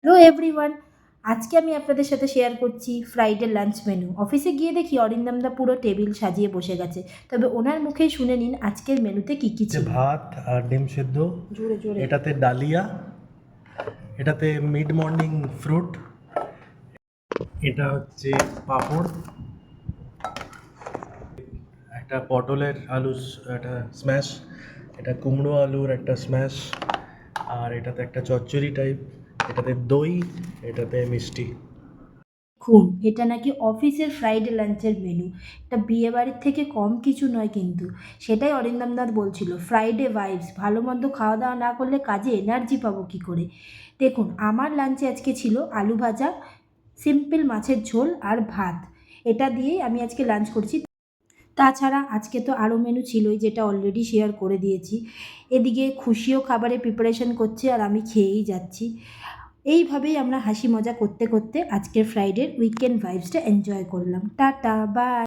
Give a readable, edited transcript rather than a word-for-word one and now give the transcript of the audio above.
Hello everyone, আজকে আমি আপনাদের সাথে শেয়ার করছি ফ্রাইডে লাঞ্চ মেনু। অফিসে গিয়ে দেখি অরিন্দমদা পুরো টেবিল সাজিয়ে বসে গেছে। তবে ওনার মুখেই শুনে নিন আজকের মেনুতে কি কি ছিল। ভাত আর ডিম সেদ্ধ, জোরে জোরে। এটাতে ডালিয়া, এটাতে মিড মর্নিং ফ্রুট, এটা হচ্ছে পাঁপড়, একটা পটলের আলু একটা স্ম্যাশ, এটা কুমড়ো আলুর একটা স্ম্যাশ, আর এটাতে একটা চচ্চড়ি টাইপ, এটাতে দই, এটাতে মিষ্টি। খুন এটা নাকি অফিসের ফ্রাইডে লাঞ্চের মেনু। এটা বিয়ে বাড়ির থেকে কম কিছু নয় কিন্তু। সেটাই অরিন্দমদার বলছিল, ফ্রাইডে ভাইবস, ভালো মন্দ খাওয়া দাওয়া না করলে কাজে এনার্জি পাবো কী করে। দেখুন আমার লাঞ্চে আজকে ছিল আলু ভাজা, সিম্পল মাছের ঝোল আর ভাত। এটা দিয়েই আমি আজকে লাঞ্চ করছি। তাছাড়া আজকে তো আরও মেনু ছিলই, যেটা অলরেডি শেয়ার করে দিয়েছি। এদিকে খুশিও খাবারের প্রিপারেশন করছে আর আমি খেয়েই যাচ্ছি। এইভাবেই আমরা হাসি মজা করতে করতে আজকের ফ্রাইডের উইকেন্ড ভাইবসটা এনজয় করলাম। Tata, by.